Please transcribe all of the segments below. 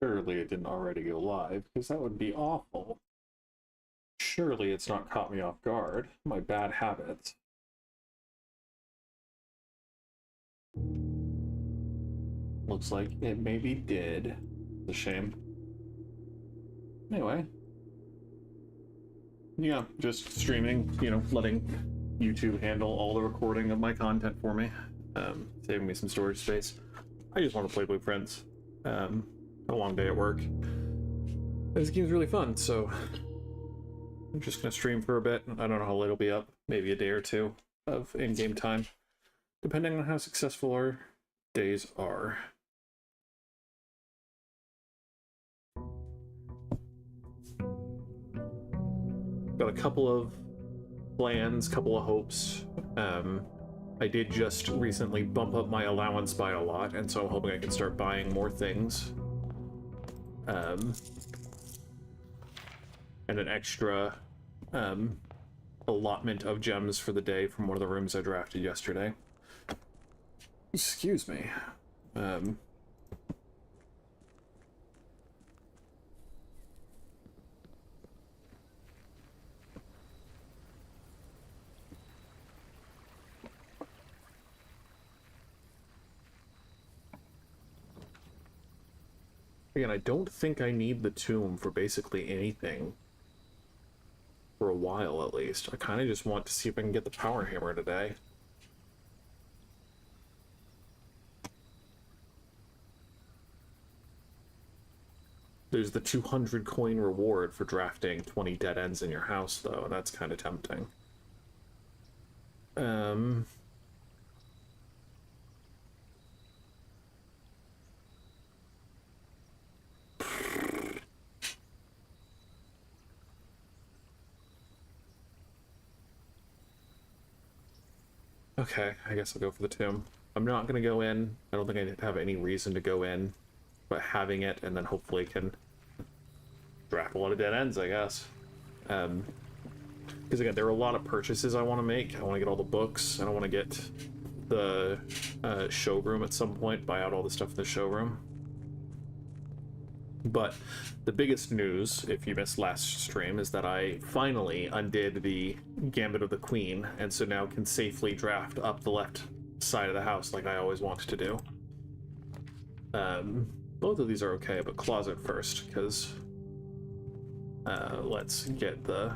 Surely it didn't already go live, because that would be awful. Surely it's not caught me off guard. My bad habits. Looks like it maybe did. It's a shame. Anyway. Yeah, just streaming, letting YouTube handle all the recording of my content for me. Saving me some storage space. I just want to play Blueprints. A long day at work. This game's really fun, so I'm just gonna stream for a bit. I don't know how late it'll be up. Maybe a day or two of in-game time, depending on how successful our days are. Got a couple of plans, couple of hopes. I did just recently bump up my allowance by a lot, and so I'm hoping I can start buying more things. And an extra allotment of gems for the day from one of the rooms I drafted yesterday. Excuse me. Again, I don't think I need the tomb for basically anything. For a while, at least. I kind of just want to see if I can get the power hammer today. There's the 200 coin reward for drafting 20 dead ends in your house, though, and that's kind of tempting. Okay, I guess I'll go for the tomb. I'm not going to go in. I don't think I have any reason to go in, but having it, and then hopefully can draft a lot of dead ends, I guess. Because again, there are a lot of purchases I want to make. I want to get all the books, and I want to get the showroom at some point, buy out all the stuff in the showroom. But the biggest news, if you missed last stream, is that I finally undid the Gambit of the Queen, and so now can safely draft up the left side of the house like I always wanted to do. Both of these are okay, but closet first, because let's get the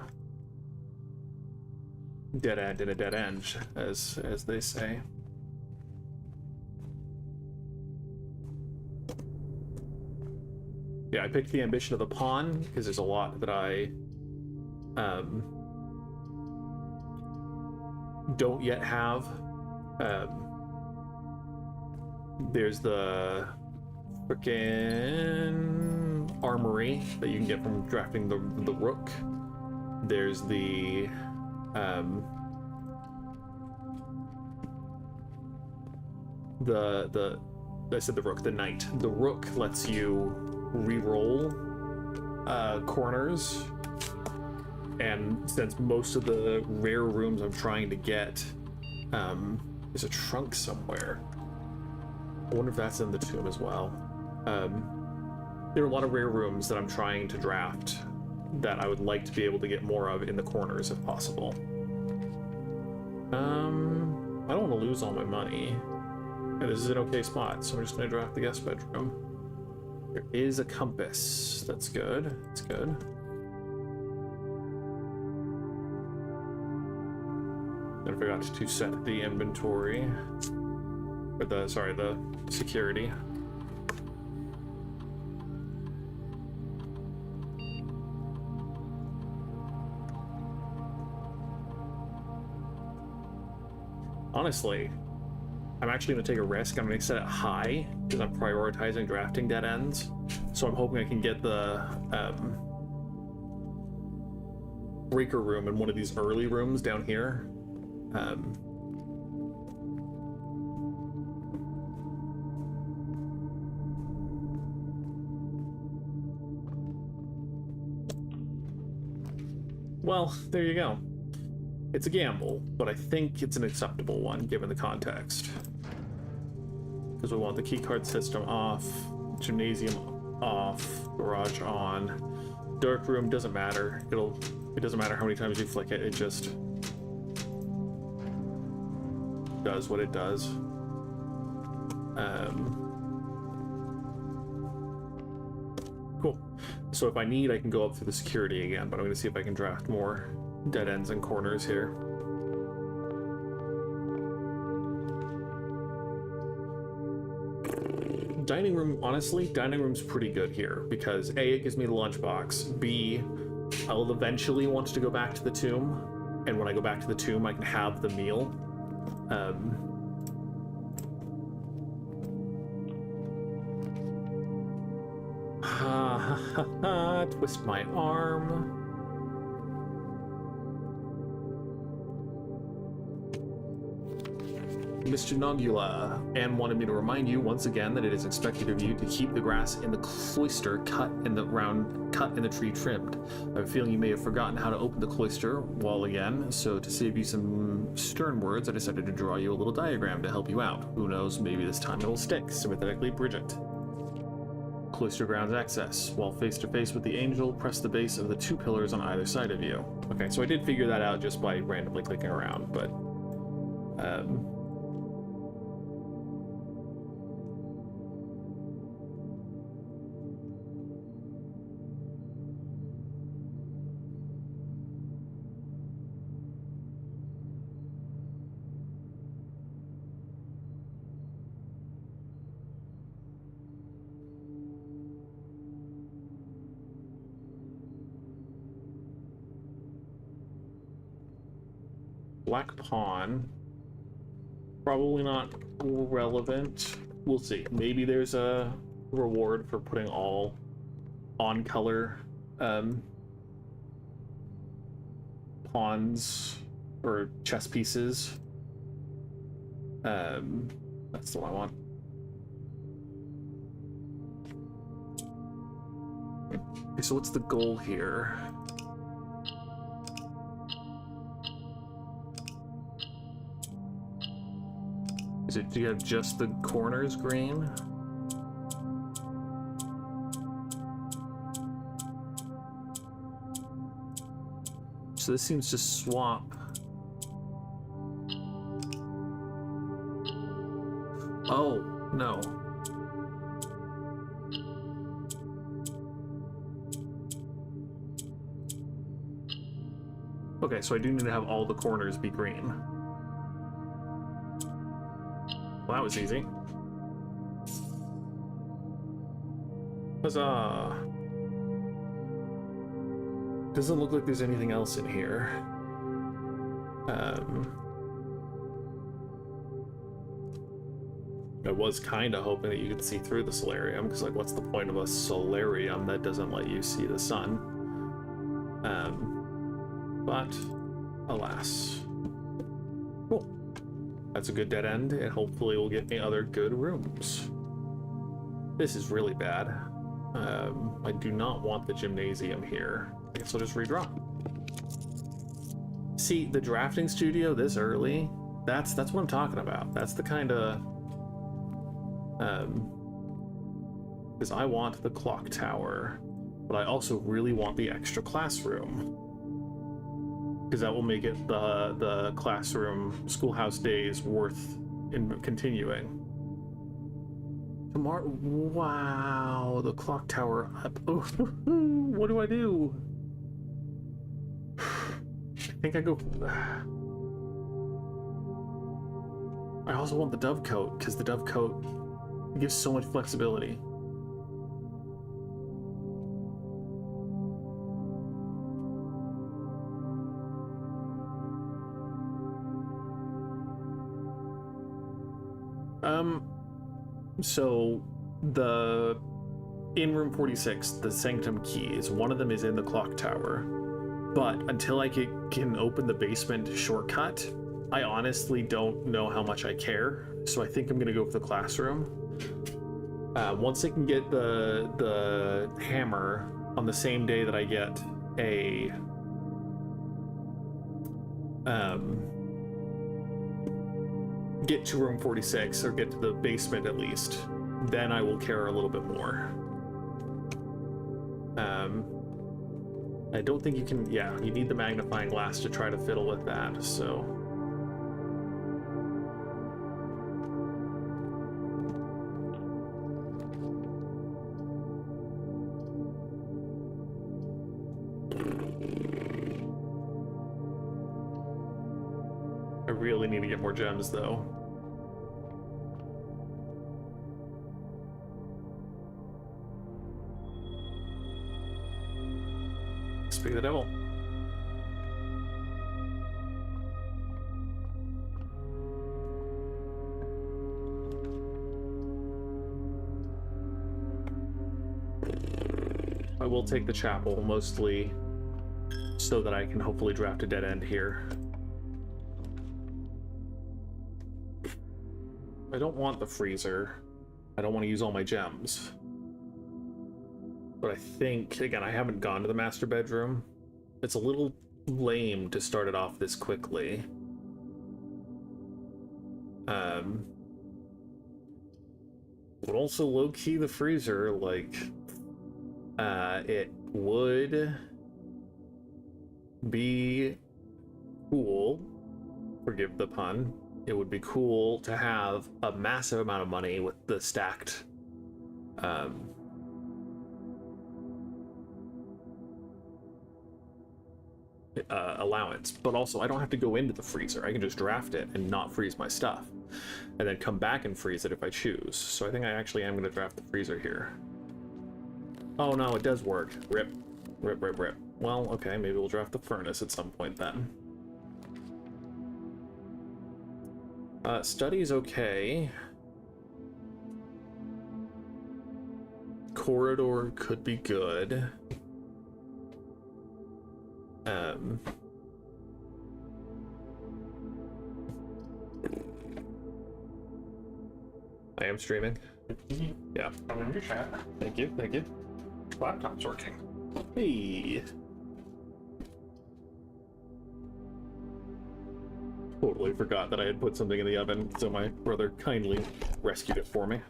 dead end in a dead end, as they say. Yeah, I picked the Ambition of the Pawn because there's a lot that I don't yet have. There's the frickin' armory that you can get from drafting the rook. There's the I said the rook, the knight. The rook lets you re-roll corners, and since most of the rare rooms I'm trying to get, there's a trunk somewhere. I wonder if that's in the tomb as well. There are a lot of rare rooms that I'm trying to draft that I would like to be able to get more of in the corners if possible. I don't want to lose all my money. Yeah, this is an okay spot, so I'm just going to draft the guest bedroom. There is a compass. That's good. That's good. Then I forgot to set the inventory. Or the security. Honestly, I'm actually going to take a risk. I'm going to set it high because I'm prioritizing drafting dead ends. So I'm hoping I can get the breaker room in one of these early rooms down here. Well, there you go. It's a gamble, but I think it's an acceptable one given the context. Because we want the keycard system off, gymnasium off, garage on. Dark room doesn't matter. It doesn't matter how many times you flick it, it just does what it does. Cool. So if I need, I can go up through the security again, but I'm going to see if I can draft more dead ends and corners here. Dining room, honestly, dining room's pretty good here because A, it gives me the lunchbox, B, I'll eventually want to go back to the tomb, and when I go back to the tomb, I can have the meal. Twist my arm. Mr. Nogula, Anne wanted me to remind you once again that it is expected of you to keep the grass in the cloister cut and the tree trimmed. I have a feeling you may have forgotten how to open the cloister wall again, so to save you some stern words, I decided to draw you a little diagram to help you out. Who knows, maybe this time it'll stick. Sympathetically, Bridget. Cloister grounds access. While face to face with the angel, press the base of the two pillars on either side of you. Okay, so I did figure that out just by randomly clicking around, but Black Pawn, probably not relevant. We'll see. Maybe there's a reward for putting all on color pawns or chess pieces. That's the one I want. Okay, so what's the goal here? Do you have just the corners green? So this seems to swap. Oh, no. Okay, so I do need to have all the corners be green. Well, that was easy. Huzzah! Doesn't look like there's anything else in here. I was kind of hoping that you could see through the solarium, because, like, what's the point of a solarium that doesn't let you see the sun? But, alas. Cool. That's a good dead end, and hopefully we'll get me other good rooms. This is really bad. I do not want the gymnasium here. I guess I'll just redraw. See, the drafting studio this early, that's what I'm talking about. That's the kind of... because I want the clock tower, but I also really want the extra classroom. Because that will make it the classroom schoolhouse days worth in continuing. Tomorrow, wow, the clock tower up. Oh, what do I do? I think I go. I also want the dovecote because the dovecote gives so much flexibility. So the in room 46, the sanctum keys, one of them is in the clock tower, but until I can open the basement shortcut, I honestly don't know how much I care. So I think I'm gonna go for the classroom. Once I can get the hammer on the same day that I get a get to room 46, or get to the basement at least, then I will care a little bit more. I don't think you can, yeah, you need the magnifying glass to try to fiddle with that, so. I really need to get more gems, though. Speak of the devil. I will take the chapel, mostly so that I can hopefully draft a dead end here. I don't want the freezer. I don't want to use all my gems. But I think, again, I haven't gone to the master bedroom. It's a little lame to start it off this quickly. But also low-key the freezer, like, it would be cool, forgive the pun, it would be cool to have a massive amount of money with the stacked allowance, but also I don't have to go into the freezer. I can just draft it and not freeze my stuff, and then come back and freeze it if I choose. So I think I actually am going to draft the freezer here. Oh no, it does work. Rip. Rip, rip, rip. Well, okay, maybe we'll draft the furnace at some point then. Study's okay. Corridor could be good. I am streaming. Yeah. I'm in your chat. Thank you, thank you. Laptop's working. Hey. Totally forgot that I had put something in the oven, so my brother kindly rescued it for me.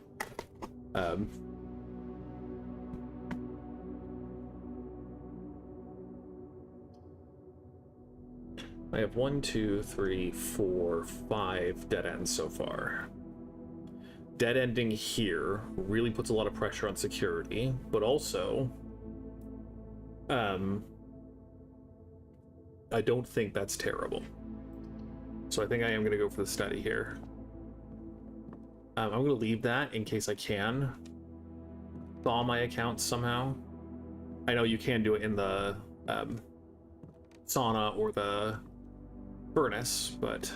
I have 1, 2, 3, 4, 5 dead ends so far. Dead ending here really puts a lot of pressure on security, but also, I don't think that's terrible. So I think I am going to go for the study here. I'm going to leave that in case I can thaw my accounts somehow. I know you can do it in the sauna or the furnace, but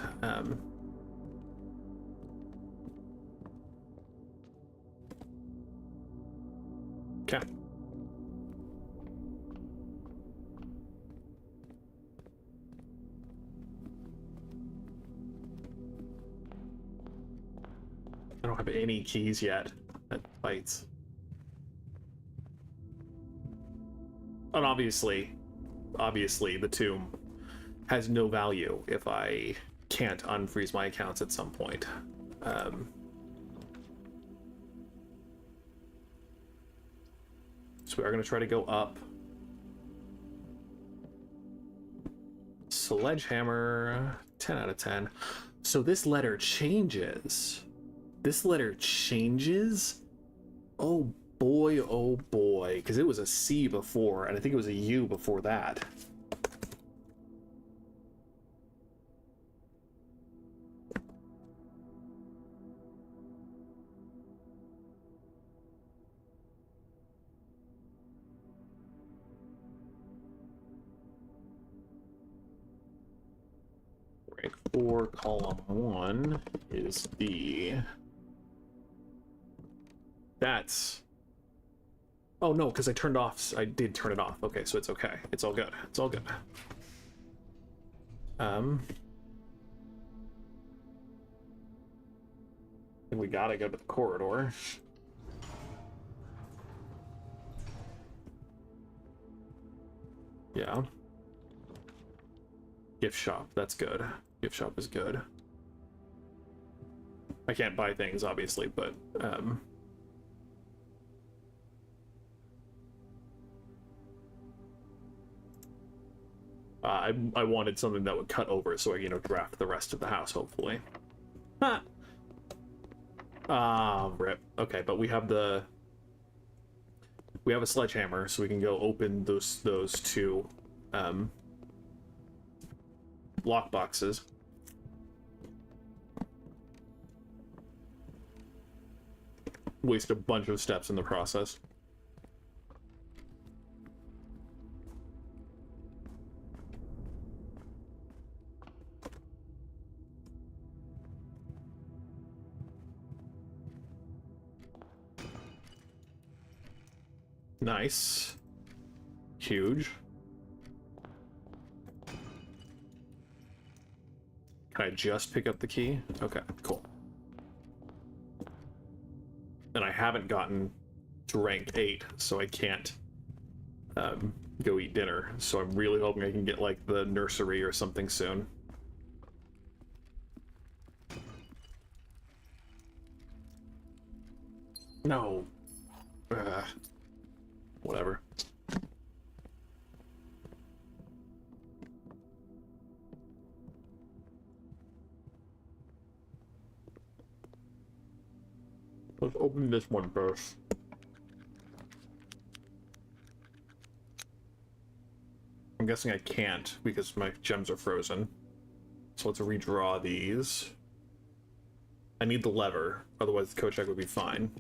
okay. I don't have any keys yet. That bites. And obviously the tomb has no value if I can't unfreeze my accounts at some point. So we are going to try to go up. Sledgehammer, 10 out of 10. So this letter changes. This letter changes? Oh boy, because it was a C before, and I think it was a U before that. Rank 4, column 1 is B. That's... Oh no, because I did turn it off. Okay, so it's okay. It's all good. It's all good. I think we gotta go to the corridor. Yeah. Gift shop, that's good. Gift shop is good. I can't buy things, obviously, but I wanted something that would cut over so I, draft the rest of the house, hopefully. Ha! Rip. Okay, but we have a sledgehammer, so we can go open those two lock boxes. Waste a bunch of steps in the process. Nice. Huge. Can I just pick up the key? Okay, cool. And I haven't gotten to rank 8, so I can't go eat dinner. So I'm really hoping I can get, like, the nursery or something soon. No. Whatever. Let's open this one first. I'm guessing I can't because my gems are frozen. So let's redraw these. I need the lever, otherwise the code check would be fine.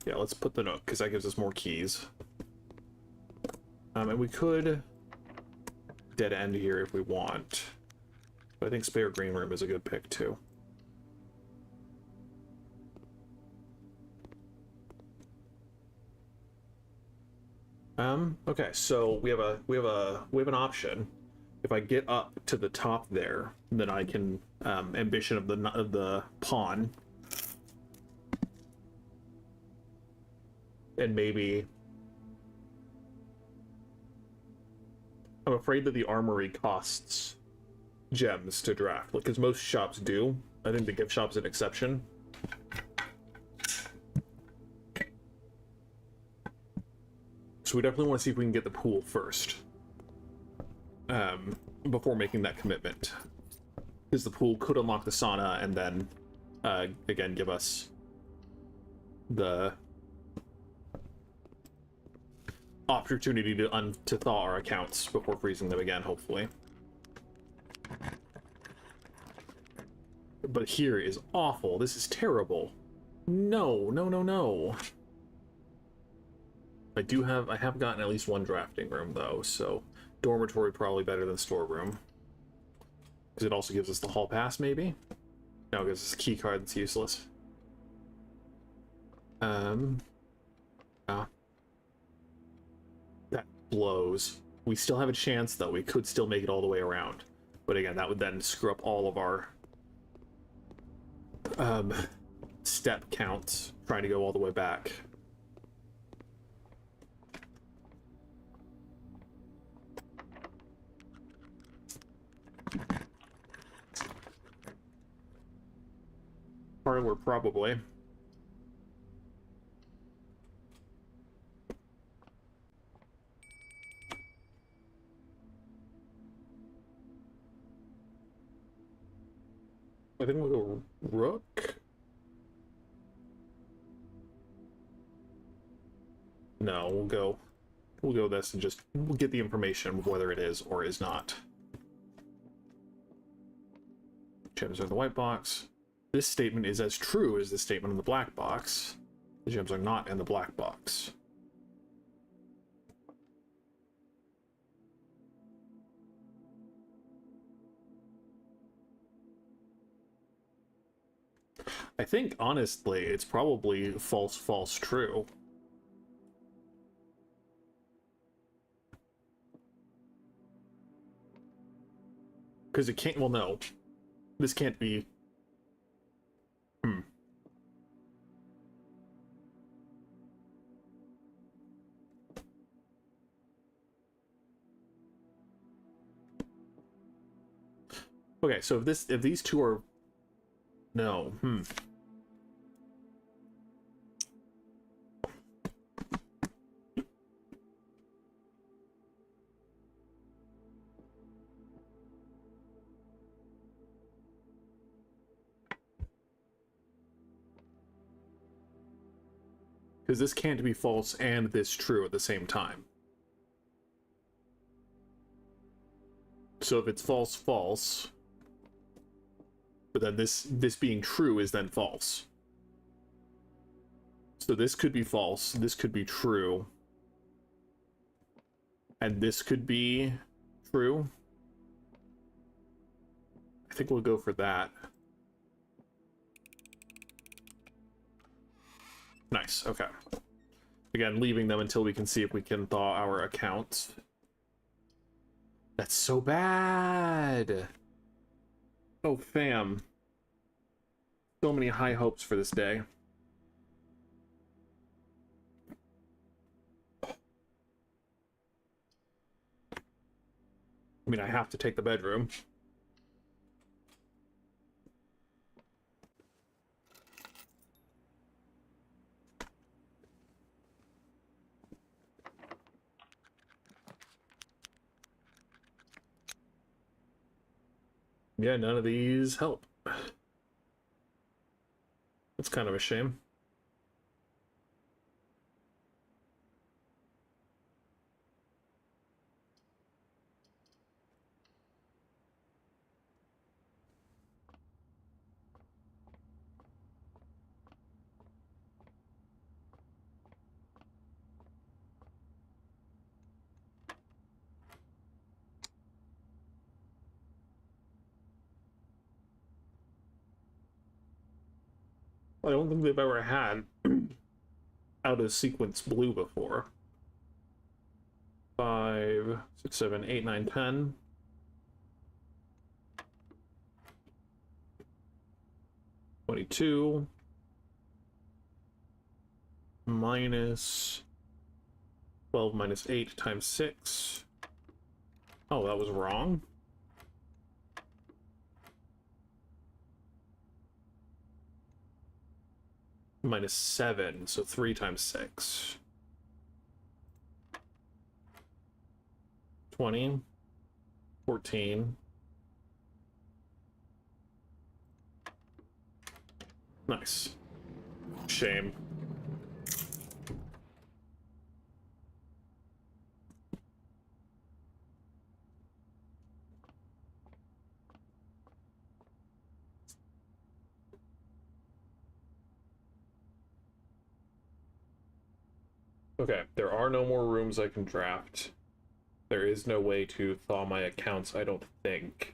Yeah, let's put the nook, because that gives us more keys. And we could dead end here if we want. But I think spare green room is a good pick, too. Okay, so we have an option. If I get up to the top there, then I can ambition of the pawn. And maybe I'm afraid that the armory costs gems to draft, because most shops do. I think the gift shop's an exception. So we definitely want to see if we can get the pool first, before making that commitment, because the pool could unlock the sauna and then again give us the opportunity to thaw our accounts before freezing them again, hopefully. But here is awful. This is terrible. No, no, no, no. I have gotten at least one drafting room though, so dormitory probably better than storeroom. Because it also gives us the hall pass, maybe? No, it gives us a key card that's useless. That blows. We still have a chance though, we could still make it all the way around. But again, that would then screw up all of our step counts trying to go all the way back. Parlor, probably. I think we'll go rook. No, we'll go this and just we'll get the information of whether it is or is not. Gems are in the white box. This statement is as true as the statement in the black box. The gems are not in the black box. I think, honestly, it's probably false, false, true. Because it can't, well, no. This can't be... Okay, so if these two are... No, Because this can't be false and this true at the same time. So if it's false, false, but then this being true is then false. So this could be false, this could be true, and this could be true. I think we'll go for that. Nice, okay. Again, leaving them until we can see if we can thaw our account. That's so bad! Oh, fam. So many high hopes for this day. I mean, I have to take the bedroom. Yeah, none of these help. That's kind of a shame. I don't think they've ever had out of sequence blue before. 5, 6, 7, 8, 9, 10. -22 minus 12 minus 8 times 6. Oh, that was wrong. -7, so 3 times 6. 20, 14. Nice. Shame. Okay, there are no more rooms I can draft. There is no way to thaw my accounts, I don't think.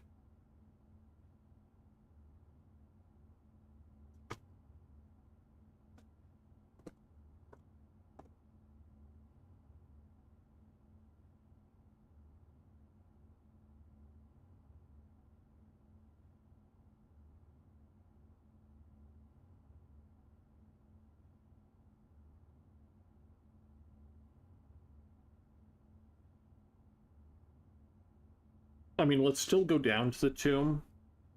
I mean, let's still go down to the tomb.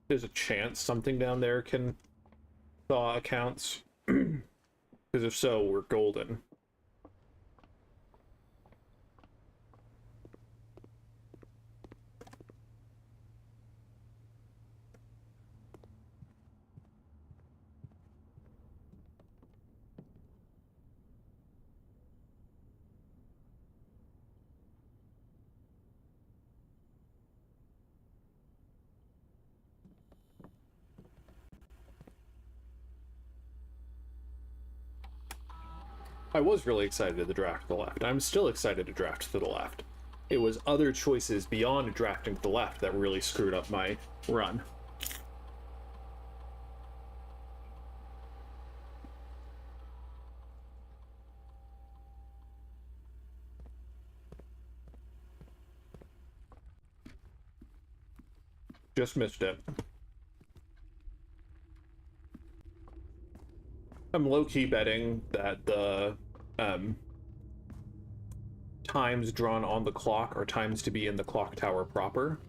There's a chance something down there can thaw accounts. Because if so, we're golden. I was really excited to draft to the left. I'm still excited to draft to the left. It was other choices beyond drafting to the left that really screwed up my run. Just missed it. I'm low-key betting that the times drawn on the clock are times to be in the clock tower proper,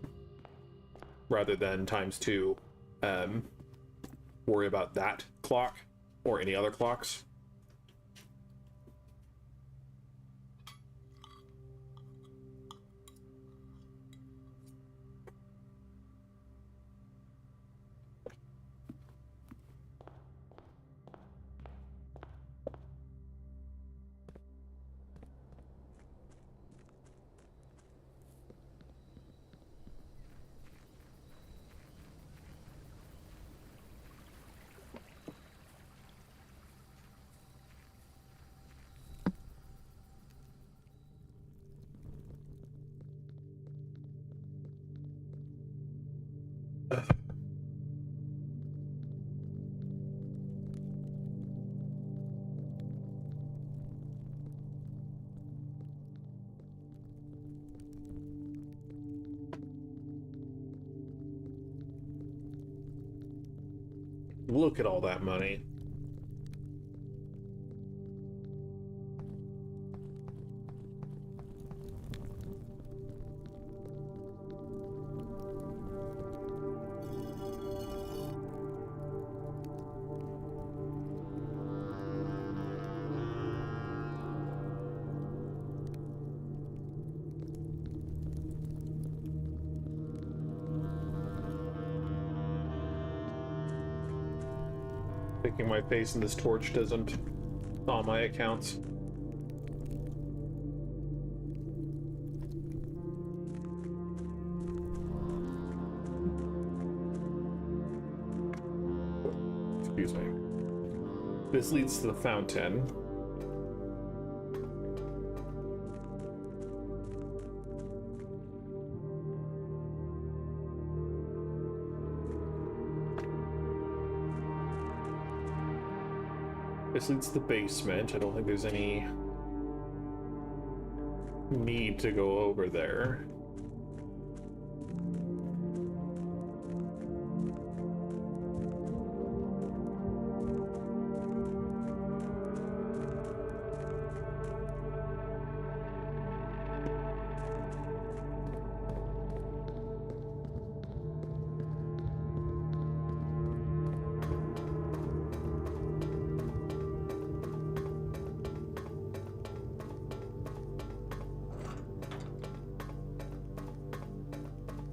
rather than times to worry about that clock or any other clocks. Look at all that money. Sticking my face in this torch doesn't thaw my accounts. Excuse me. This leads to the fountain. This leads to the basement. I don't think there's any need to go over there.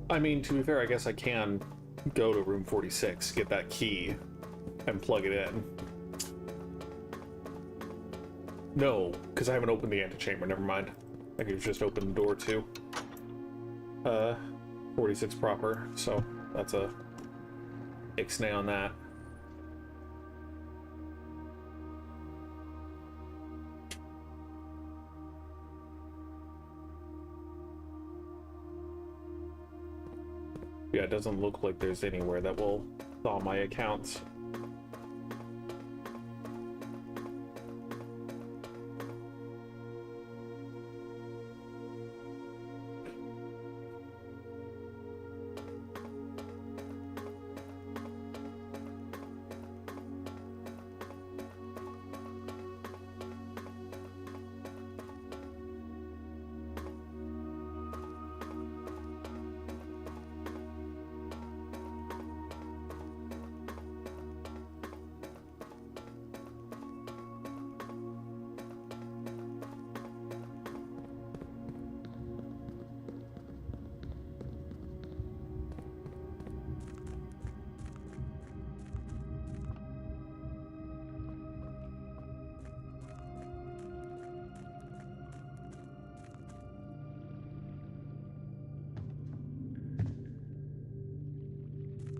I mean, to be fair, I guess I can go to room 46, get that key, and plug it in. No, because I haven't opened the antechamber, never mind. I could just open the door too. 46 proper, so that's a ixnay on that. Yeah, it doesn't look like there's anywhere that will thaw my accounts.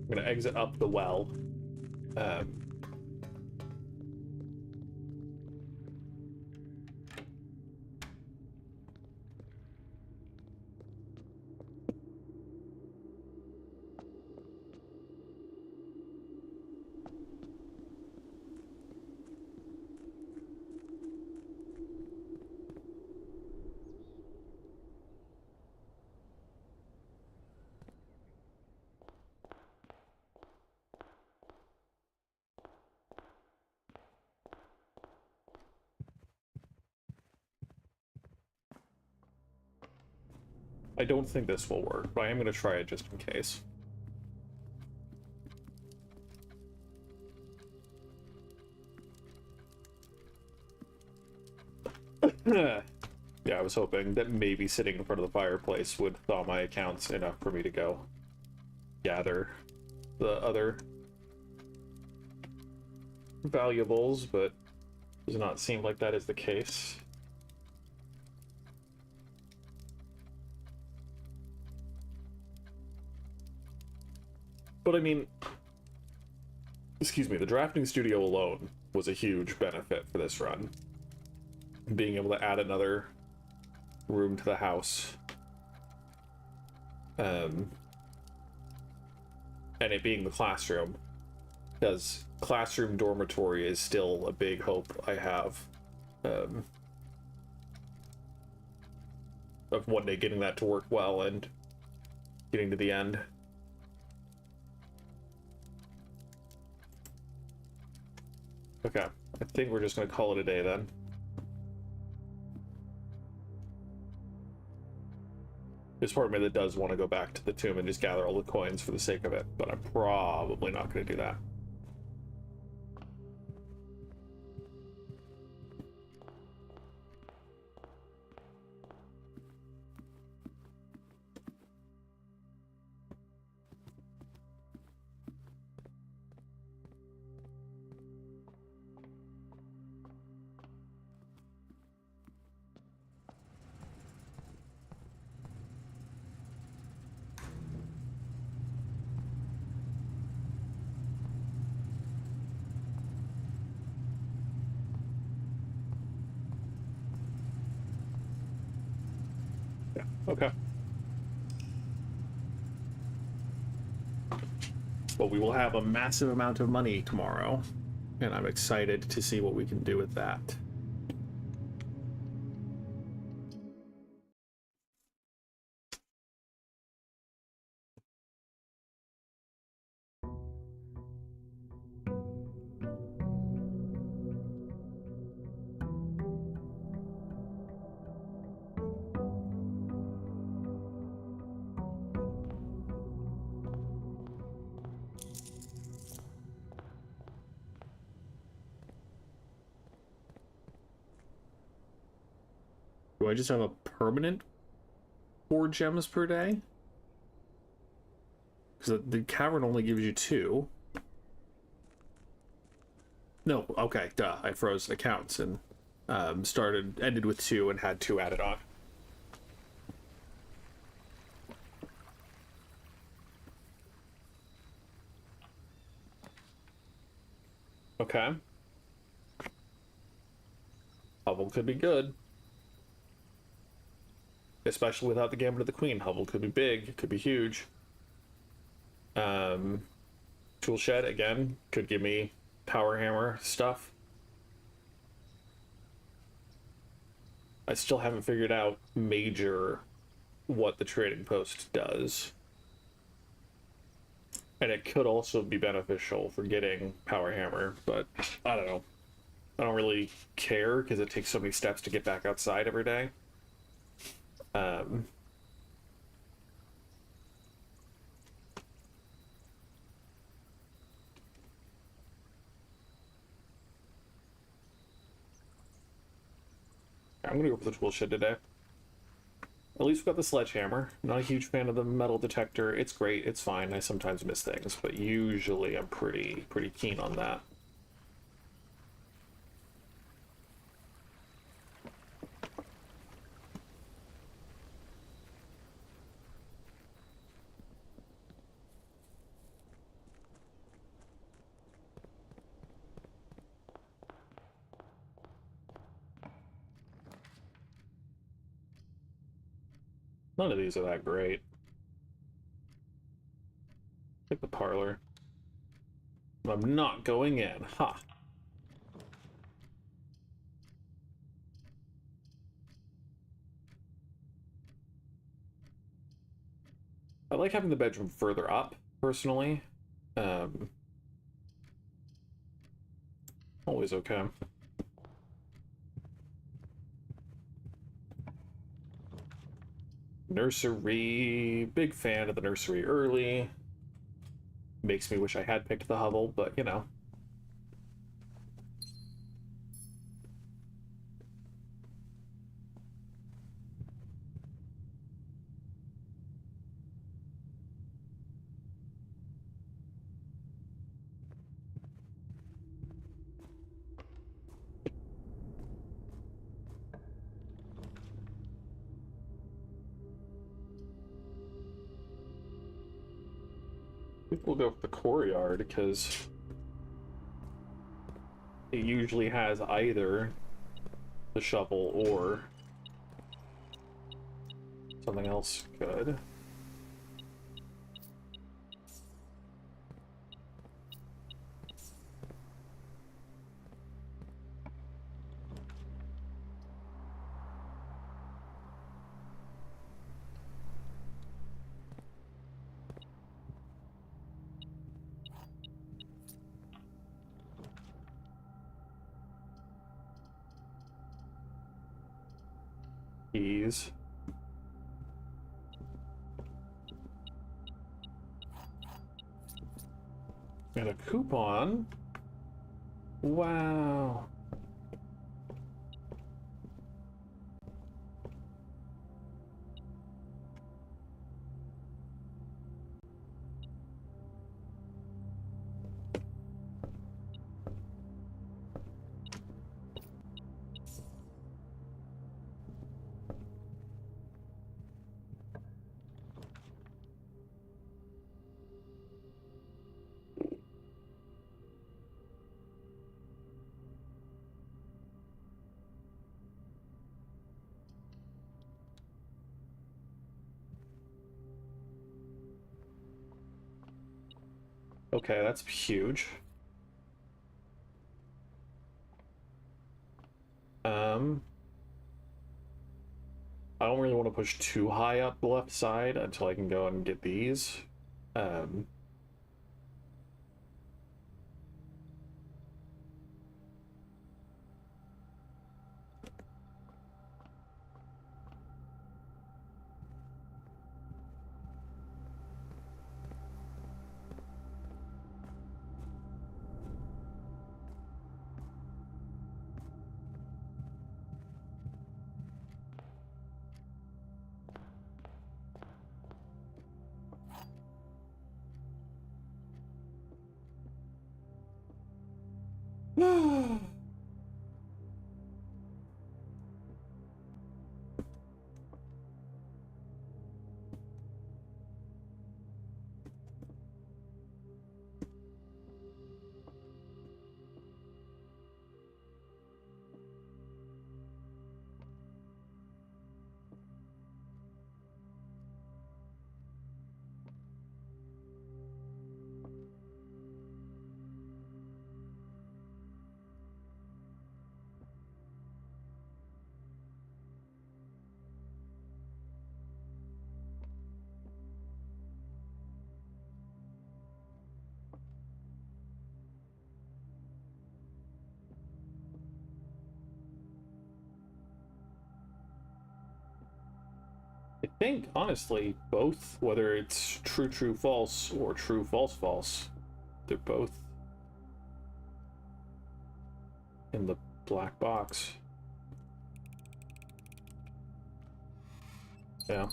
I'm gonna exit up the well. I don't think this will work, but I am going to try it just in case. Yeah, I was hoping that maybe sitting in front of the fireplace would thaw my accounts enough for me to go gather the other valuables, but does not seem like that is the case. But I mean, excuse me, the drafting studio alone was a huge benefit for this run. Being able to add another room to the house. And it being the classroom. Because classroom dormitory is still a big hope I have. Of one day getting that to work well and getting to the end. Okay, I think we're just gonna call it a day then. There's part of me that does want to go back to the tomb and just gather all the coins for the sake of it, but I'm probably not going to do that. Yeah, okay. Well, we will have a massive amount of money tomorrow, and I'm excited to see what we can do with that. Do I just have a permanent 4 gems per day? Because the cavern only gives you 2. No, okay, duh. I froze accounts and ended with 2 and had 2 added on. Okay. Hubble could be good. Especially without the Gambit of the Queen. Hubble could be big, it could be huge. Tool Shed, again, could give me Power Hammer stuff. I still haven't figured out major what the trading post does. And it could also be beneficial for getting Power Hammer, but I don't know. I don't really care because it takes so many steps to get back outside every day. I'm gonna go for the tool shed today. At least we got the sledgehammer. I'm not a huge fan of the metal detector. It's great, it's fine. I sometimes miss things, but usually I'm pretty keen on that. None of these are that great. Pick the parlor. I'm not going in. Ha! I like having the bedroom further up, personally. Always okay. Nursery. Big fan of the nursery early. Makes me wish I had picked the hovel, but you know. I think we'll go with the courtyard because it usually has either the shovel or something else good. Keys. And a coupon. Wow. Okay, that's huge. I don't really want to push too high up the left side until I can go and get these. Um, I think, honestly, both, whether it's true, true, false, or true, false, false, they're both in the black box. Yeah.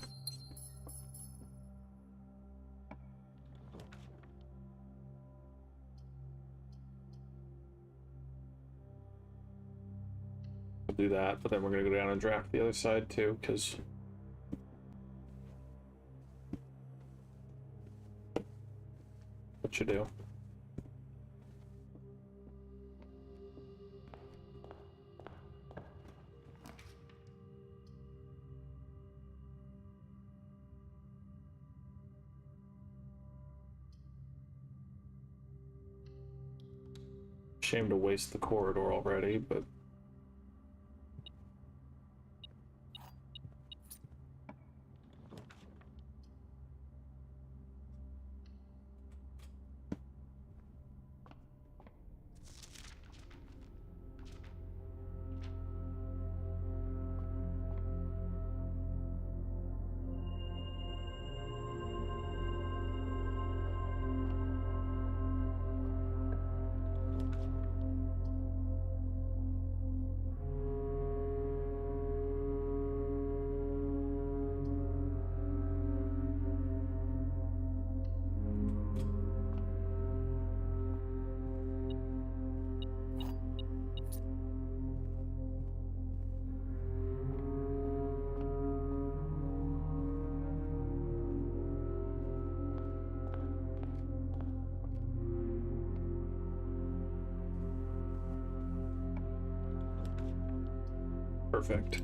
We'll do that, but then we're gonna go down and draft the other side too, because what you do. Shame to waste the corridor already, but perfect.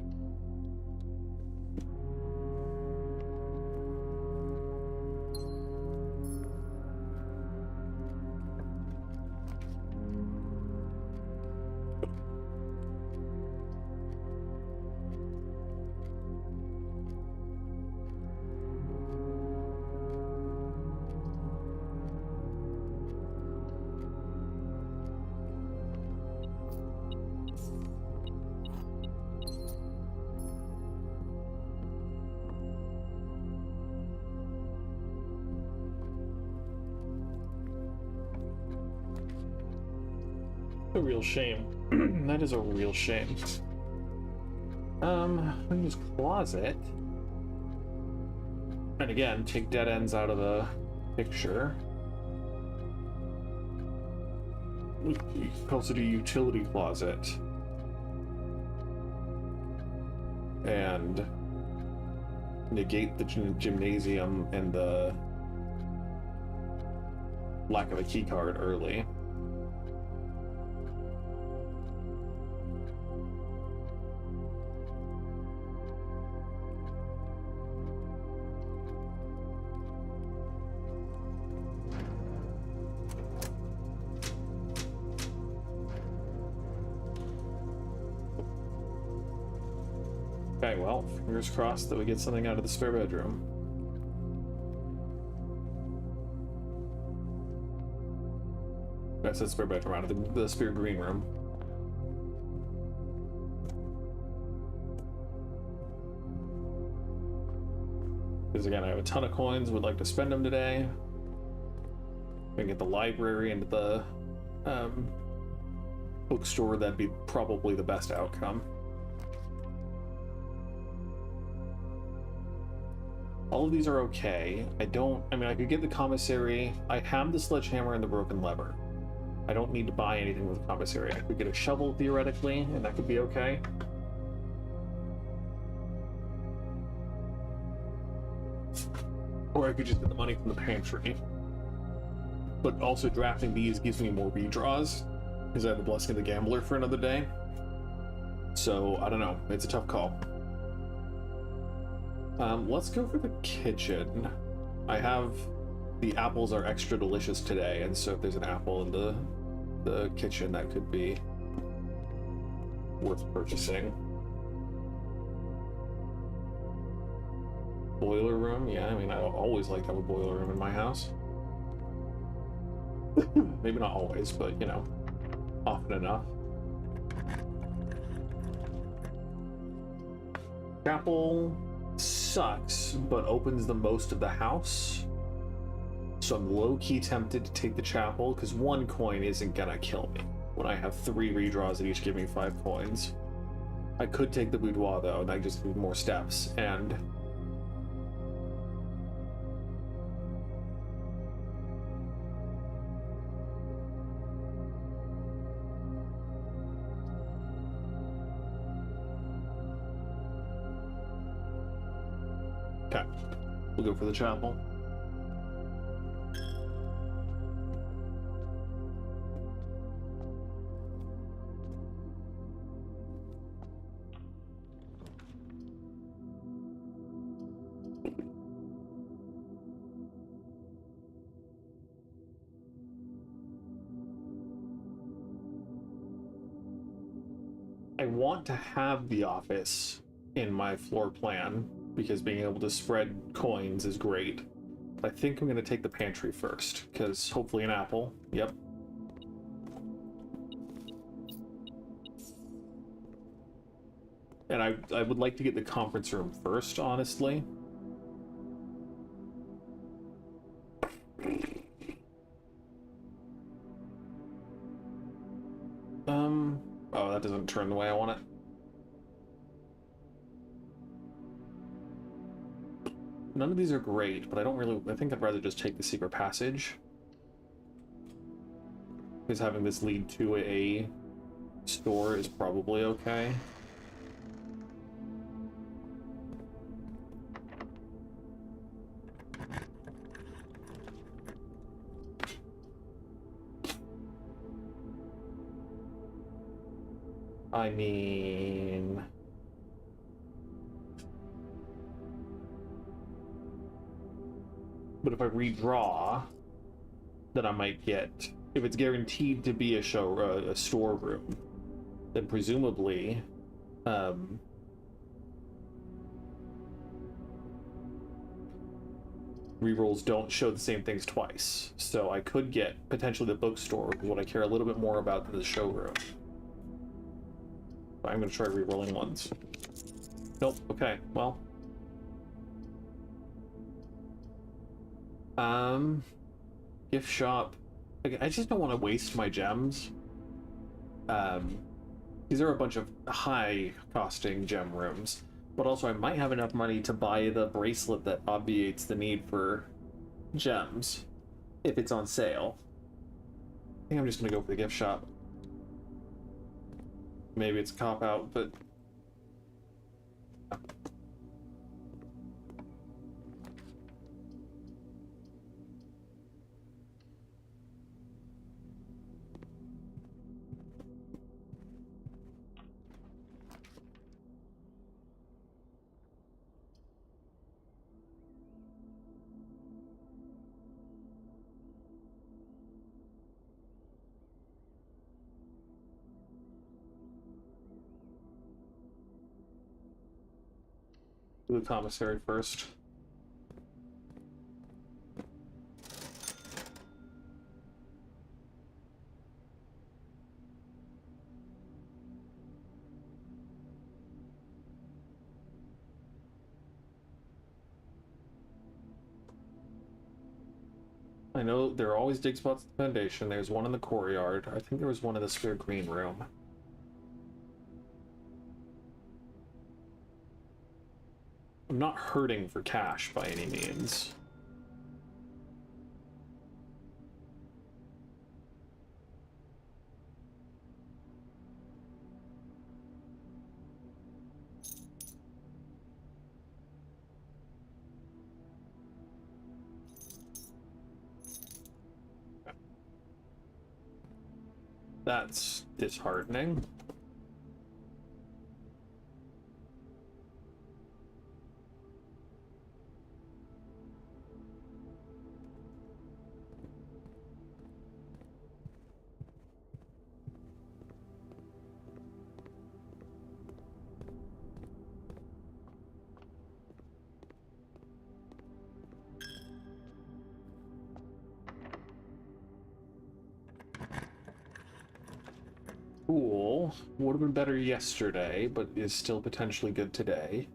A real shame. That is a real shame. Let me use closet. And again, take dead ends out of the picture. We can also do utility closet. And negate the gymnasium and the lack of a key card early. Okay, well, fingers crossed that we get something out of the spare bedroom. I said spare bedroom, out of the spare green room. Because again, I have a ton of coins, would like to spend them today. We can get the library into the bookstore, that'd be probably the best outcome. All of these are okay. I mean, I could get the commissary. I have the sledgehammer and the broken lever. I don't need to buy anything with the commissary. I could get a shovel, theoretically, and that could be okay. Or I could just get the money from the pantry. But also drafting these gives me more redraws, because I have the Blessing of the Gambler for another day. So, I don't know. It's a tough call. Let's go for the kitchen. I have... The apples are extra delicious today, and so if there's an apple in the kitchen, that could be worth purchasing. Boiler room? Yeah, I mean, I always like to have a boiler room in my house. Maybe not always, but, you know, often enough. Chapel sucks, but opens the most of the house. So I'm low-key tempted to take the chapel, because 1 coin isn't gonna kill me when I have 3 redraws that each give me 5 coins. I could take the boudoir, though, and I just need more steps, and... Okay, we'll go for the chapel. I want to have the office in my floor plan, because being able to spread coins is great. But I think I'm going to take the pantry first, because hopefully an apple. Yep. And I would like to get the conference room first, honestly. Oh, that doesn't turn the way I want it. None of these are great, but I think I'd rather just take the secret passage. Because having this lead to a store is probably okay. I mean... But if I redraw, then I might get... If it's guaranteed to be a storeroom, then presumably... rerolls don't show the same things twice. So I could get potentially the bookstore, what I care a little bit more about than the showroom. I'm going to try rerolling ones. Nope, okay, well. Gift shop. I just don't want to waste my gems. These are a bunch of high-costing gem rooms, but also I might have enough money to buy the bracelet that obviates the need for gems if it's on sale. I think I'm just gonna go for the gift shop. Maybe it's a cop-out, but... the commissary first. I know there are always dig spots at the foundation. There's one in the courtyard. I think there was one in the spare green room. I'm not hurting for cash by any means. That's disheartening. Cool. Would have been better yesterday, but is still potentially good today.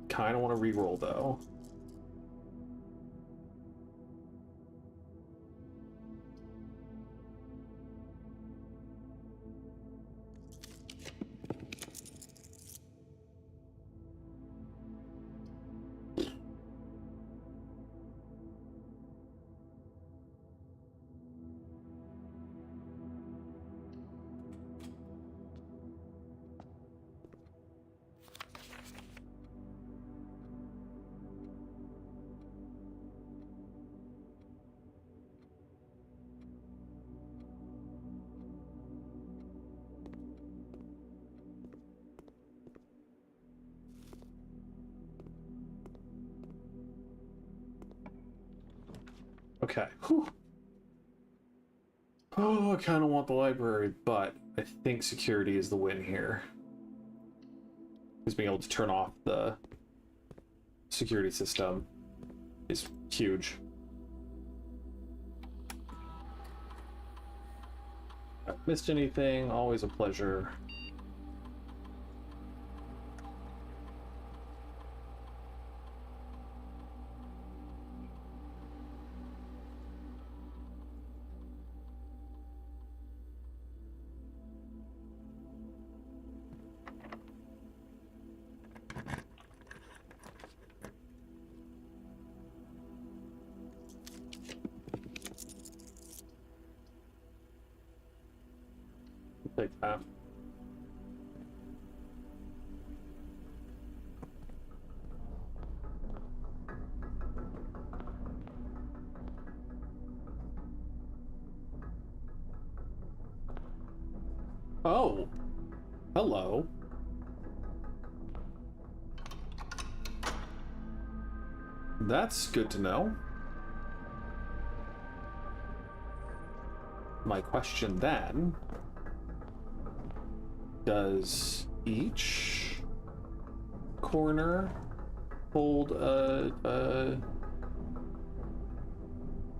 Kind of want to re-roll, though. Okay. Whew. Oh, I kind of want the library, but I think security is the win here. Because being able to turn off the security system is huge. If I missed anything, always a pleasure. Take that. Oh, hello. That's good to know. My question then, does each corner hold a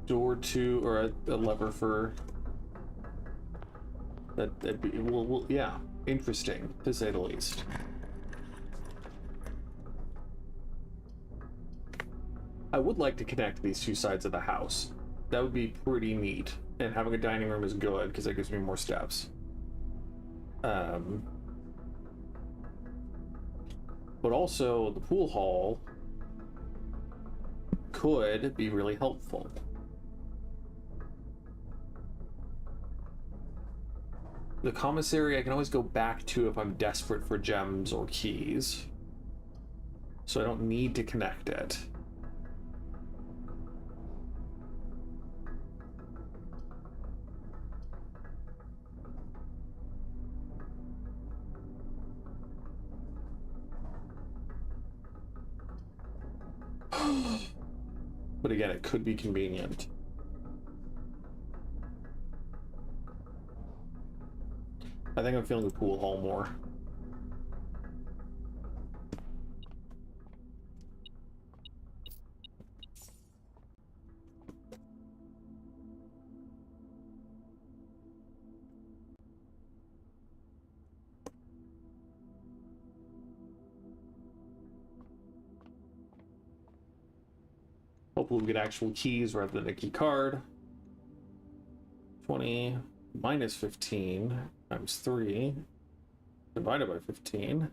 door to, or a lever for that? Well, yeah, interesting to say the least. I would like to connect these two sides of the house. That would be pretty neat. And having a dining room is good because that gives me more steps. But also the pool hall could be really helpful. The commissary I can always go back to if I'm desperate for gems or keys. So I don't need to connect it. But again, it could be convenient. I think I'm feeling the pool hall more. Hopefully we get actual keys rather than a key card. 20 minus 15 times 3 divided by 15.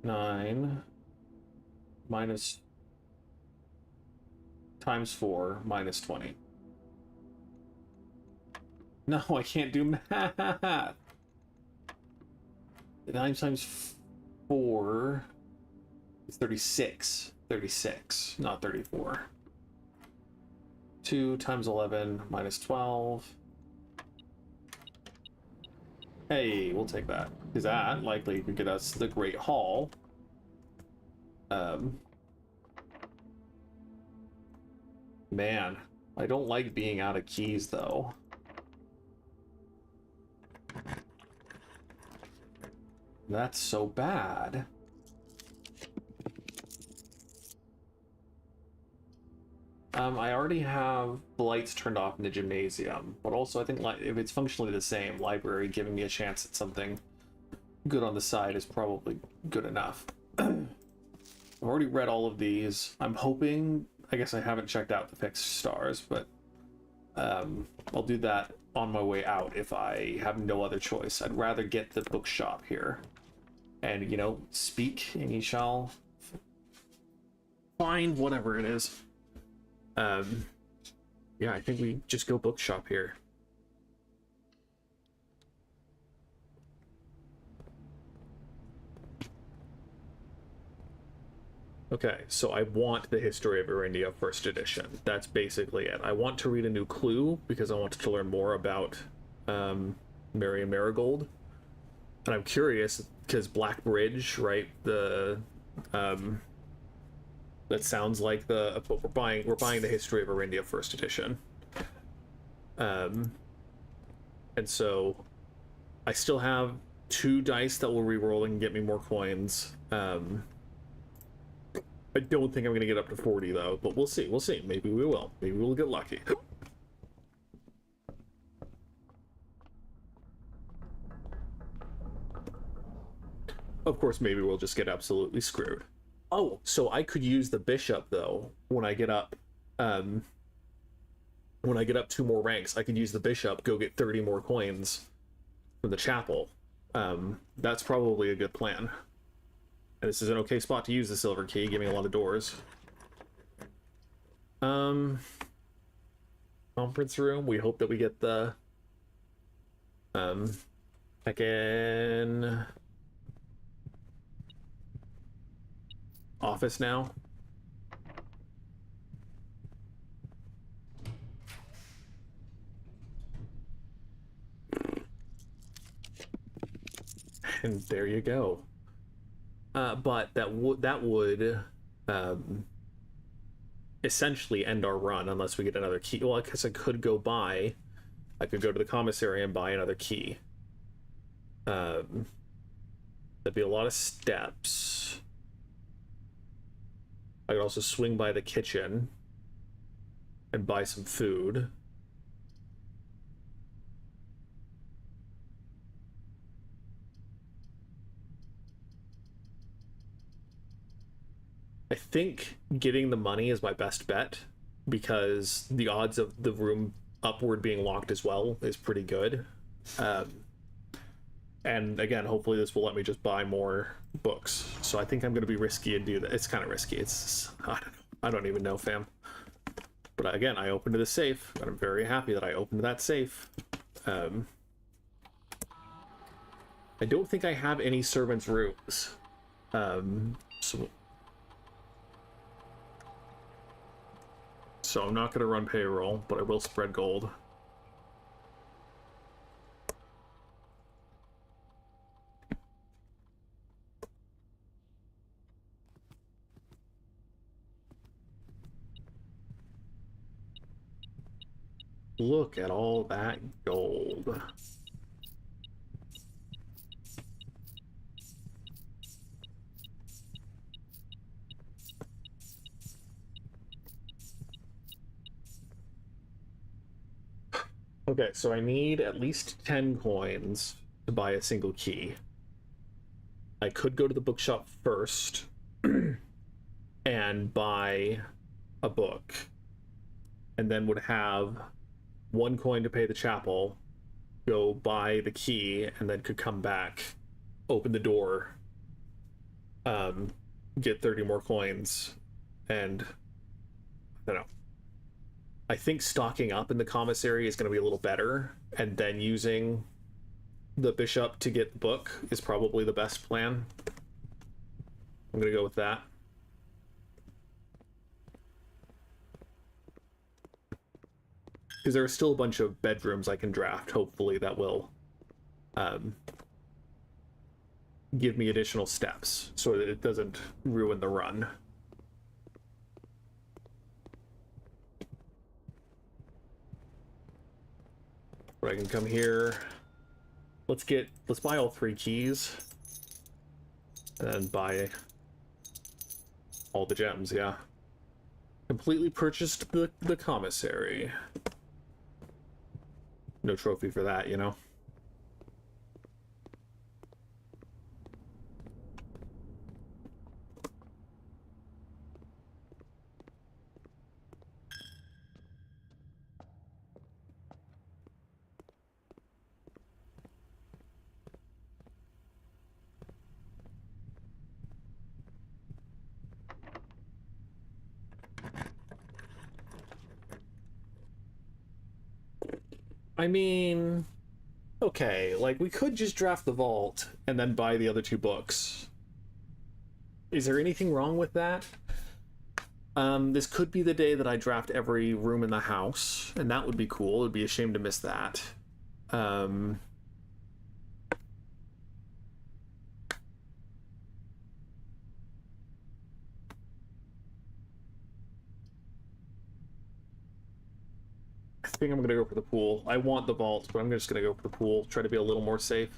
Nine minus times 4 minus 20. No, I can't do math. 9 times 4 is 36. 36, not 34. 2 times 11 minus 12. Hey, we'll take that. Because that likely could get us the Great Hall. Man, I don't like being out of keys, though. That's so bad. I already have the lights turned off in the gymnasium, but also I think if it's functionally the same, library giving me a chance at something good on the side is probably good enough. I've already read all of these. I'm hoping, I guess I haven't checked out the fixed stars, but I'll do that on my way out if I have no other choice. I'd rather get the bookshop here. And, you know, speak and ye shall find whatever it is. Yeah, I think we just go bookshop here. Okay, so I want the History of Erendia first edition. That's basically it. I want to read a new clue because I wanted to learn more about Marion Marigold. And I'm curious because Black Bridge, right? The that sounds like the we're buying the History of Erendia first edition. And so I still have 2 dice that will re-roll and get me more coins. I don't think I'm going to get up to 40 though, but we'll see. We'll see. Maybe we will. Maybe we'll get lucky. Of course, maybe we'll just get absolutely screwed. Oh, so I could use the bishop though when I get up. When I get up 2 more ranks, I could use the bishop, go get 30 more coins from the chapel. That's probably a good plan. And this is an okay spot to use the silver key, give me a lot of doors. Conference room, we hope that we get the heckin' office now. And there you go. But that would essentially end our run unless we get another key. Well, I guess I could go to the commissary and buy another key. That'd be a lot of steps. I could also swing by the kitchen and buy some food. I think getting the money is my best bet because the odds of the room upward being locked as well is pretty good. And again, hopefully this will let me just buy more books. So I think I'm going to be risky and do that. It's kind of risky. It's I don't even know, fam. But again, I opened the safe, and I'm very happy that I opened that safe. I don't think I have any servants' rooms. So I'm not going to run payroll, but I will spread gold. Look at all that gold. Okay, so I need at least 10 coins to buy a single key. I could go to the bookshop first and buy a book, and then would have 1 coin to pay the chapel, go buy the key, and then could come back, open the door, get 30 more coins, and I don't know. I think stocking up in the commissary is going to be a little better, and then using the bishop to get the book is probably the best plan. I'm going to go with that. Because there are still a bunch of bedrooms I can draft, hopefully that will give me additional steps so that it doesn't ruin the run. But I can come here. Let's buy all 3 keys. And then buy all the gems, yeah. Completely purchased the commissary. No trophy for that, you know? I mean, okay, like, we could just draft the vault and then buy the other 2 books. Is there anything wrong with that? This could be the day that I draft every room in the house, and that would be cool. It'd be a shame to miss that. I think I'm gonna go for the pool. I want the vault, but I'm just gonna go for the pool. Try to be a little more safe.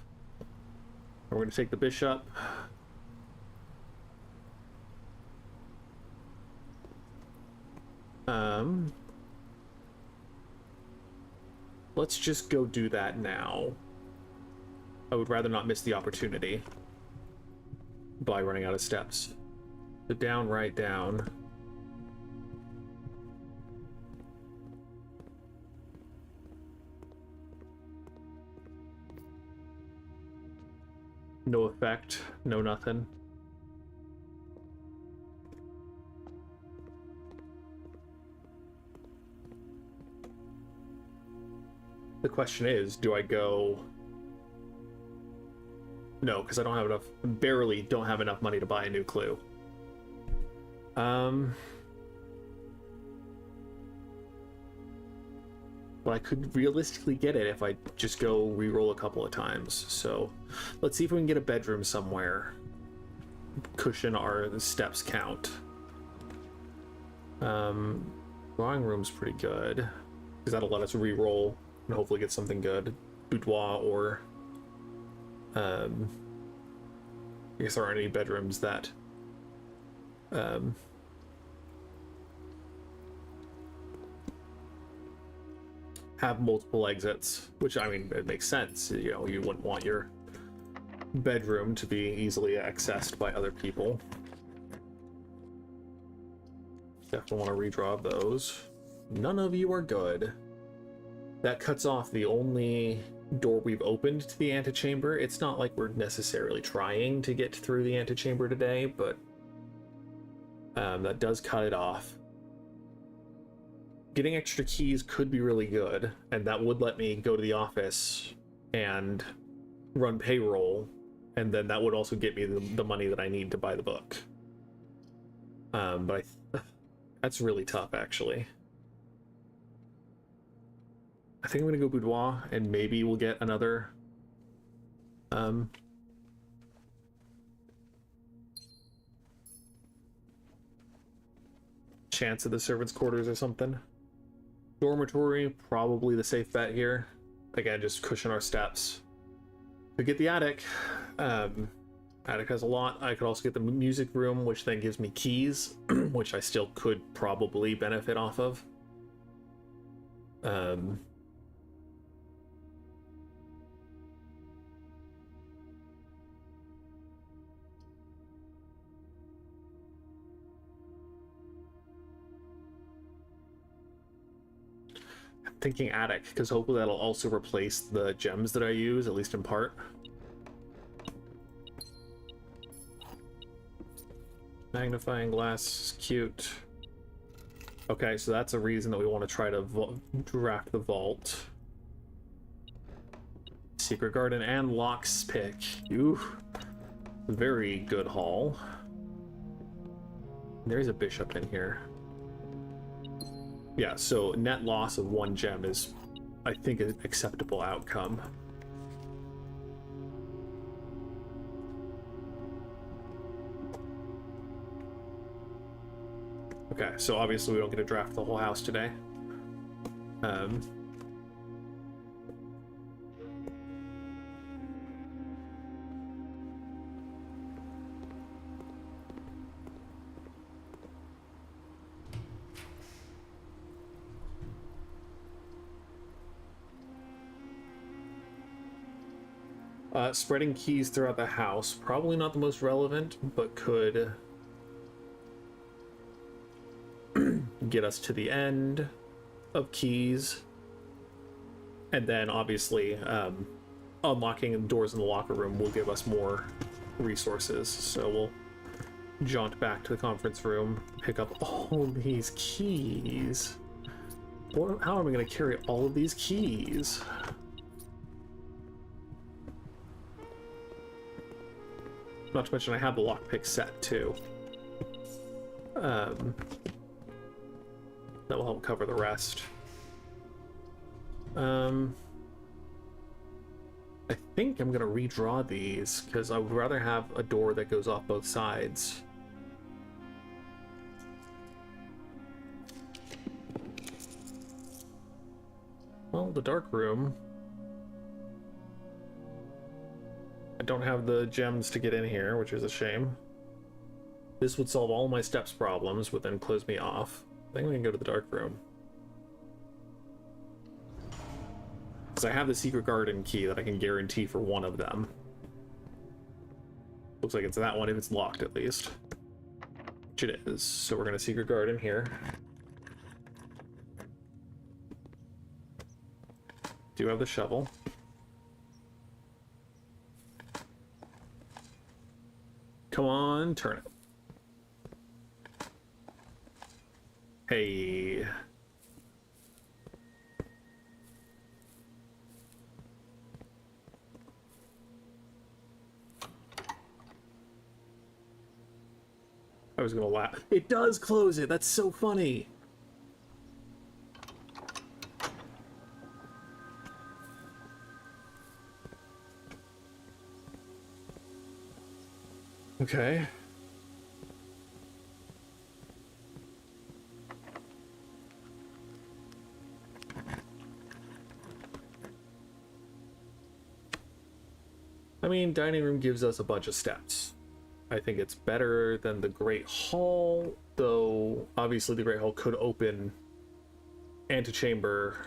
We're gonna take the bishop. Let's just go do that now. I would rather not miss the opportunity by running out of steps. So down, right, down. No effect, no nothing. The question is, do I go... No, because I don't have enough, barely don't have enough money to buy a new clue. But I could realistically get it if I just go re-roll a couple of times. So let's see if we can get a bedroom somewhere. Cushion our steps count. Drawing room's pretty good, because that'll let us re-roll and hopefully get something good. Boudoir or... I guess there aren't any bedrooms that... have multiple exits, which, I mean, it makes sense. You know, you wouldn't want your bedroom to be easily accessed by other people. Definitely want to redraw those. None of you are good. That cuts off the only door we've opened to the antechamber. It's not like we're necessarily trying to get through the antechamber today, but that does cut it off. Getting extra keys could be really good, and that would let me go to the office and run payroll, and then that would also get me the money that I need to buy the book. But that's really tough, actually. I think I'm gonna go boudoir, and maybe we'll get another chance at the servants' quarters or something. Dormitory, probably the safe bet here. Again, just cushion our steps. To get the attic, attic has a lot. I could also get the music room, which then gives me keys, which I still could probably benefit off of. Thinking attic, because hopefully that'll also replace the gems that I use, at least in part. Magnifying glass is cute. Okay, so that's a reason that we want to try to draft the vault. Secret garden and locks pick. Ooh, very good haul. There's a bishop in here. Yeah, so net loss of 1 gem is, I think, an acceptable outcome. Okay, so obviously we don't get to draft the whole house today. Spreading keys throughout the house, probably not the most relevant, but could get us to the end of keys. And then obviously unlocking doors in the locker room will give us more resources. So we'll jaunt back to the conference room, pick up all these keys. How am I going to carry all of these keys? Not to mention I have the lockpick set too. That will help cover the rest. I think I'm gonna redraw these because I would rather have a door that goes off both sides. Well, the dark room. I don't have the gems to get in here, which is a shame. This would solve all my steps problems, would then close me off. I think we can go to the dark room. Because I have the secret garden key that I can guarantee for one of them. Looks like it's that one if it's locked at least. Which it is. So we're going to secret garden here. Do have the shovel. Come on, turn it. Hey. I was gonna laugh. It does close it. That's so funny. Okay. I mean, dining room gives us a bunch of steps. I think it's better than the Great Hall, though obviously the Great Hall could open antechamber.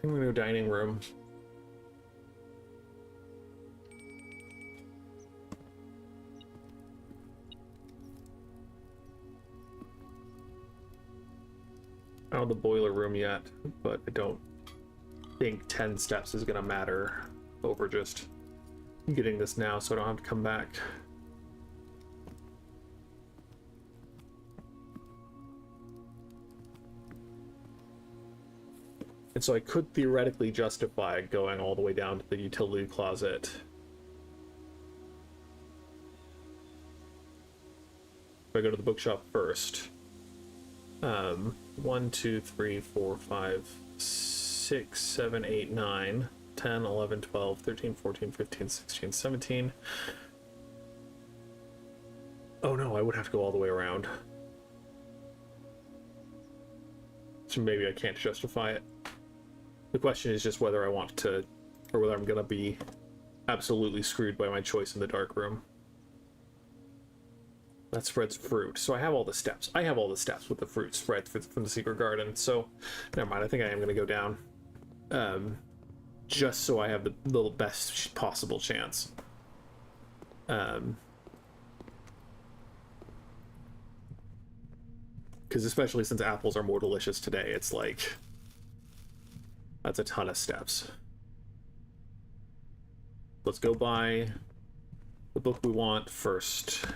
I think we're gonna go dining room. I don't have the boiler room yet, but I don't think 10 steps is gonna matter over just getting this now, so I don't have to come back. And so I could theoretically justify going all the way down to the utility closet. If I go to the bookshop first. 1, 2, 3, 4, 5, 6, 7, 8, 9, 10, 11, 12, 13, 14, 15, 16, 17. Oh no, I would have to go all the way around. So maybe I can't justify it. The question is just whether I want to, or whether I'm gonna be absolutely screwed by my choice in the dark room. That spreads fruit. So I have all the steps. I have all the steps with the fruit spread from the secret garden. So never mind. I think I am gonna go down, just so I have the best possible chance. Because especially since apples are more delicious today, it's like, that's a ton of steps. Let's go buy the book we want first.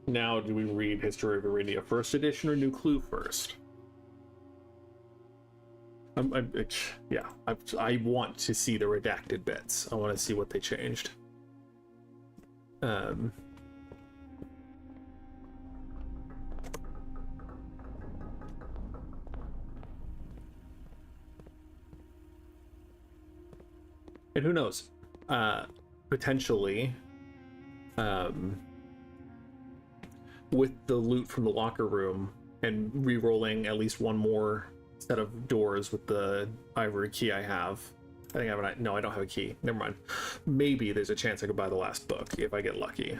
Now, do we read History of Iridia first edition or New Clue first? Yeah, I want to see the redacted bits. I want to see what they changed. And who knows? Potentially, with the loot from the locker room and re-rolling at least one more set of doors with the ivory key I have. I think I have no, I don't have a key. Never mind. Maybe there's a chance I could buy the last book if I get lucky.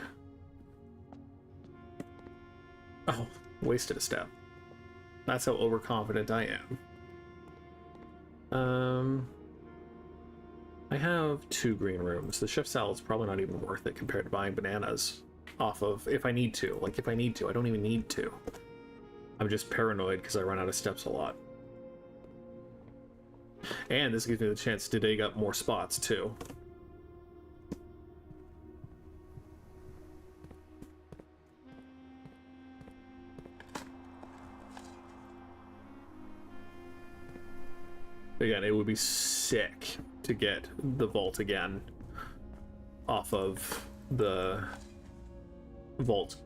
Oh, wasted a step. That's how overconfident I am. I have 2 green rooms. The chef salad's probably not even worth it compared to buying bananas off of, if I need to. Like, if I need to. I don't even need to. I'm just paranoid because I run out of steps a lot. And this gives me the chance to dig up more spots, too. Again, it would be sick to get the vault again off of the vault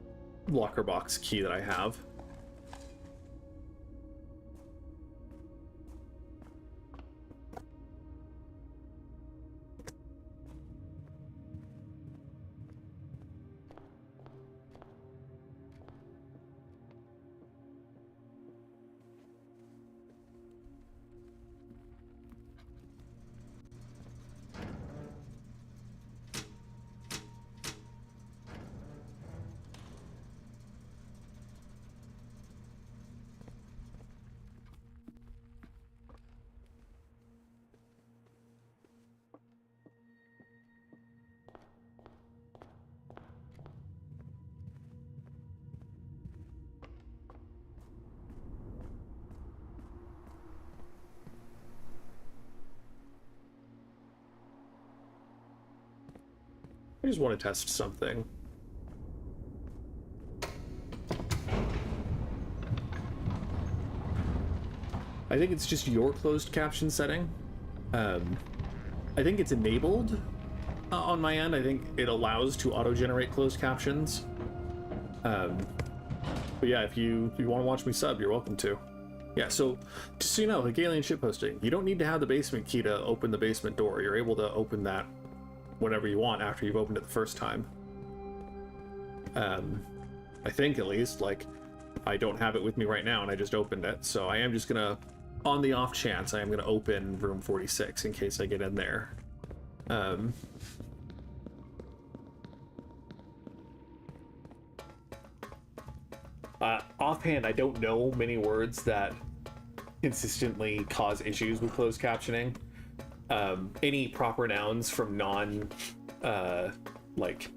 locker box key that I have. I just want to test something. I think it's just your closed caption setting. I think it's enabled on my end. I think it allows to auto-generate closed captions. But yeah, if you want to watch me sub, you're welcome to. Yeah, so just so you know, like alien shitposting, you don't need to have the basement key to open the basement door. You're able to open that whenever you want after you've opened it the first time. I think, at least, like, I don't have it with me right now, and I just opened it. So I am just gonna, on the off chance, I am gonna open room 46 in case I get in there. Offhand, I don't know many words that consistently cause issues with closed captioning. Any proper nouns from non, like,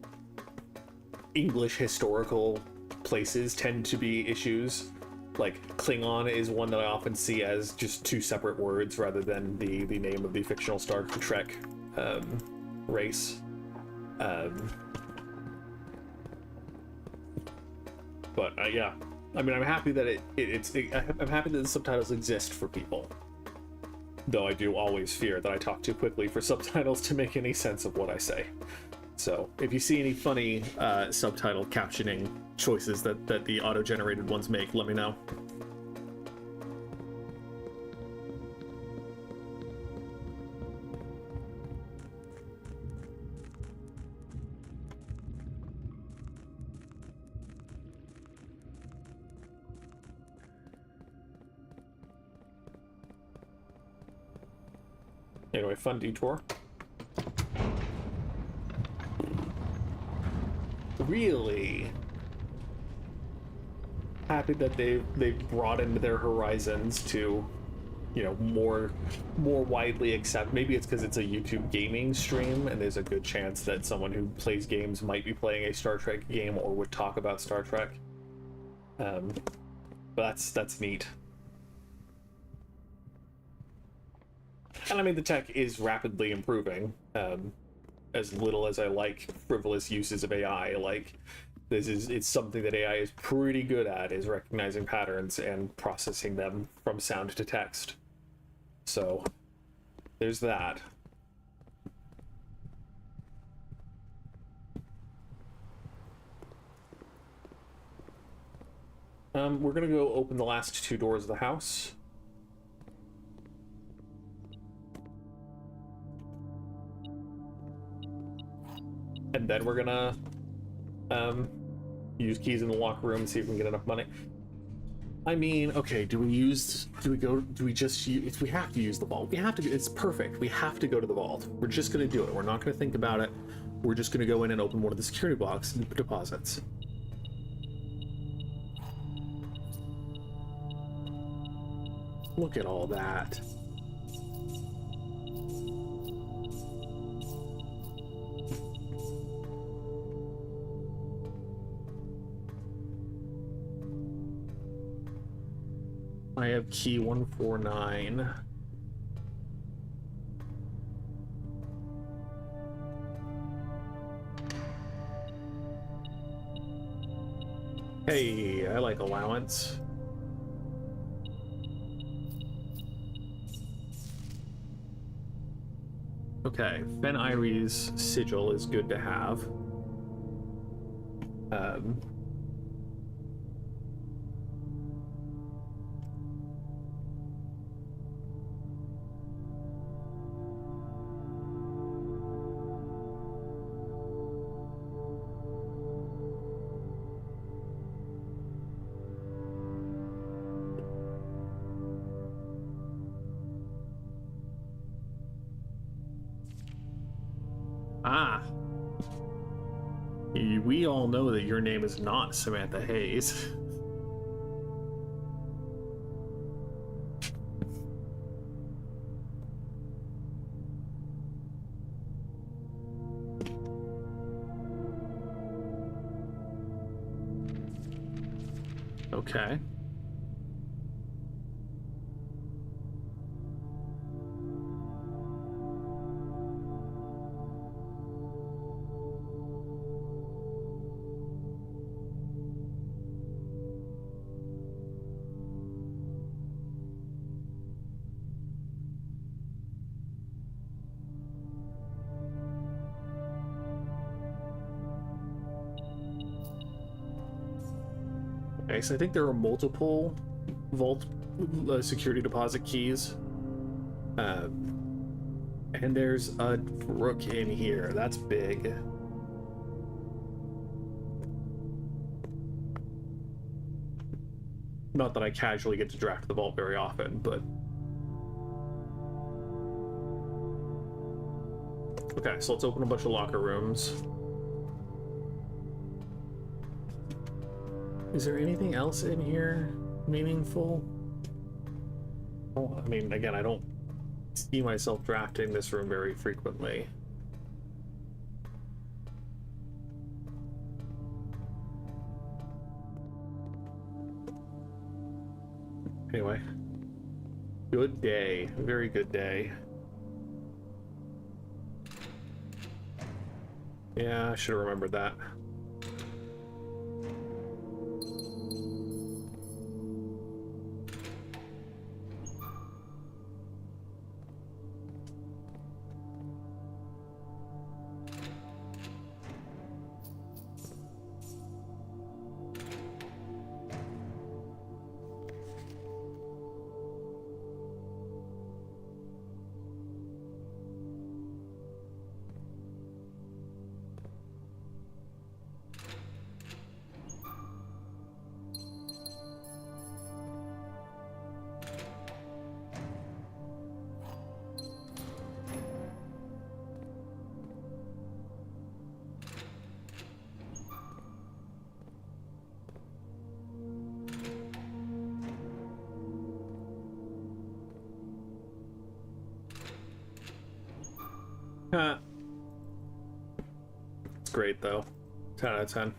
English historical places tend to be issues. Like, Klingon is one that I often see as just two separate words rather than the name of the fictional Star Trek race. But yeah, I mean, I'm happy that I'm happy that the subtitles exist for people. Though I do always fear that I talk too quickly for subtitles to make any sense of what I say. So if you see any funny subtitle captioning choices that the auto-generated ones make, let me know. Anyway, fun detour. Really happy that they've broadened their horizons to, you know, more widely accept. Maybe it's because it's a YouTube gaming stream and there's a good chance that someone who plays games might be playing a Star Trek game or would talk about Star Trek. But that's neat. And I mean, the tech is rapidly improving. As little as I like frivolous uses of AI, like, it's something that AI is pretty good at, is recognizing patterns and processing them from sound to text. So there's that. We're gonna go open the last two doors of the house. And then we're gonna use keys in the locker room and see if we can get enough money. I mean, okay, do we just use, we have to use the vault. We have to, it's perfect. We have to go to the vault. We're just gonna do it. We're not gonna think about it. We're just gonna go in and open one of the security box deposits. Look at all that. I have key 149. Hey, I like allowance. Okay, Ben Irie's sigil is good to have. Ah. We all know that your name is not Samantha Hayes. Okay. Okay, so I think there are multiple vault security deposit keys. And there's a rook in here. That's big. Not that I casually get to draft the vault very often, but... Okay, so let's open a bunch of locker rooms. Is there anything else in here meaningful? Well, I mean, again, I don't see myself drafting this room very frequently. Anyway, good day, very good day. Yeah, I should have remembered that. It's great though. 10 out of 10.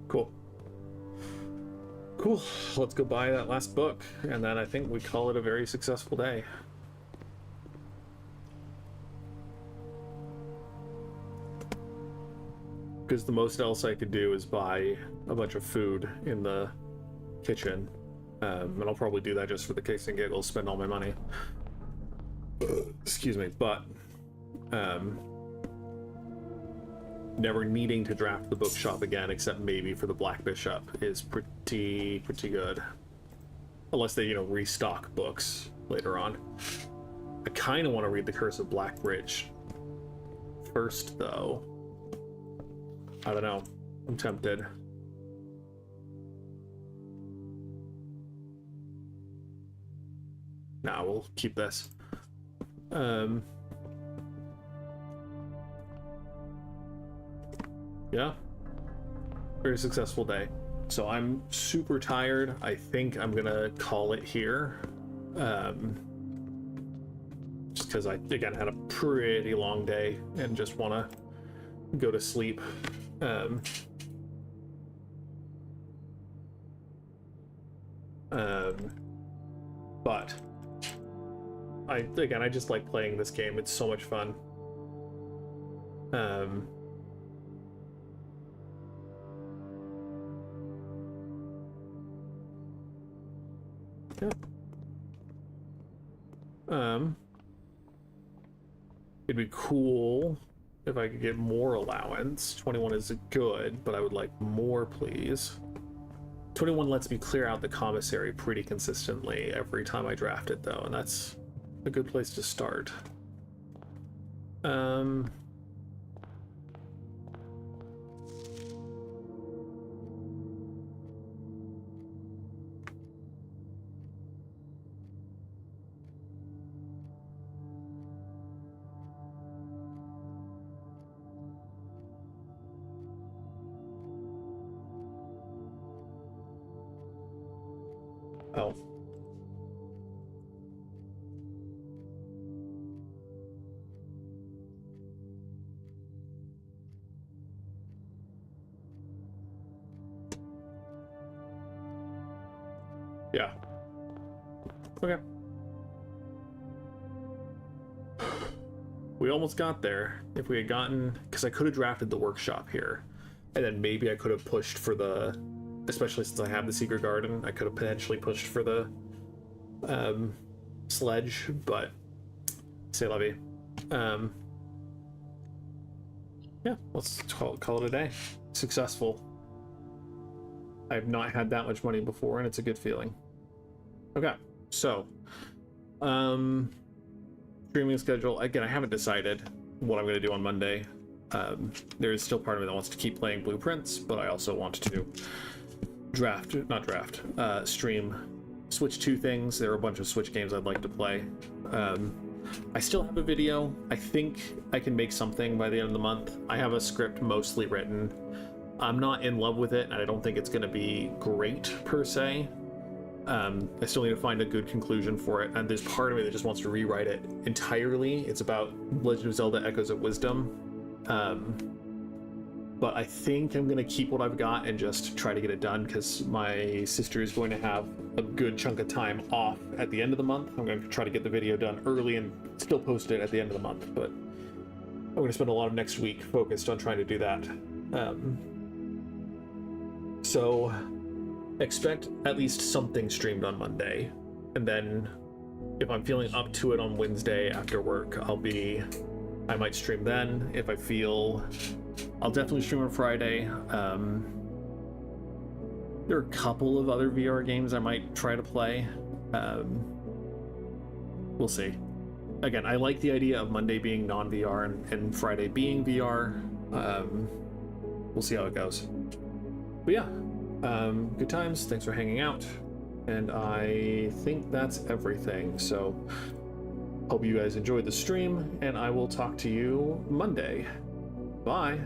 Cool. Cool. Let's go buy that last book, and then I think we call it a very successful day. Because the most else I could do is buy a bunch of food in the kitchen. And I'll probably do that just for the kicks and giggles, spend all my money. Excuse me, but never needing to draft the bookshop again, except maybe for the Black Bishop, is pretty good. Unless they, you know, restock books later on. I kind of want to read The Curse of Blackbridge first, though. I don't know. I'm tempted. Nah, we'll keep this. Yeah. Very successful day. So I'm super tired. I think I'm gonna call it here. Just because I, again, had a pretty long day and just want to go to sleep. But I just like playing this game. It's so much fun. Yeah. It'd be cool if I could get more allowance. 21 is good, but I would like more, please. 21 lets me clear out the commissary pretty consistently every time I draft it, though, and that's a good place to start. Oh. Yeah. Okay. We almost got there. If we had gotten... Because I could have drafted the workshop here. And then maybe I could have pushed for the... Especially since I have the Secret Garden, I could have potentially pushed for the sledge, but... C'est la vie. Yeah, let's call it a day. Successful. I've not had that much money before, and it's a good feeling. Okay, so Streaming schedule, again, I haven't decided what I'm going to do on Monday. There is still part of me that wants to keep playing Blueprints, but I also want to stream Switch 2 things. There are a bunch of Switch games I'd like to play. I still have a video. I think I can make something by the end of the month. I have a script mostly written. I'm not in love with it, and I don't think it's going to be great per se. I still need to find a good conclusion for it, and there's part of me that just wants to rewrite it entirely. It's about Legend of Zelda Echoes of Wisdom. But I think I'm going to keep what I've got and just try to get it done, because my sister is going to have a good chunk of time off at the end of the month. I'm going to try to get the video done early and still post it at the end of the month, but I'm going to spend a lot of next week focused on trying to do that. So expect at least something streamed on Monday, and then if I'm feeling up to it on Wednesday after work, I might stream then. If I feel, I'll definitely stream on Friday. There are a couple of other VR games I might try to play. We'll see. Again, I like the idea of Monday being non-VR and Friday being VR. We'll see how it goes. But yeah, good times. Thanks for hanging out. And I think that's everything. So hope you guys enjoyed the stream, and I will talk to you Monday. Bye.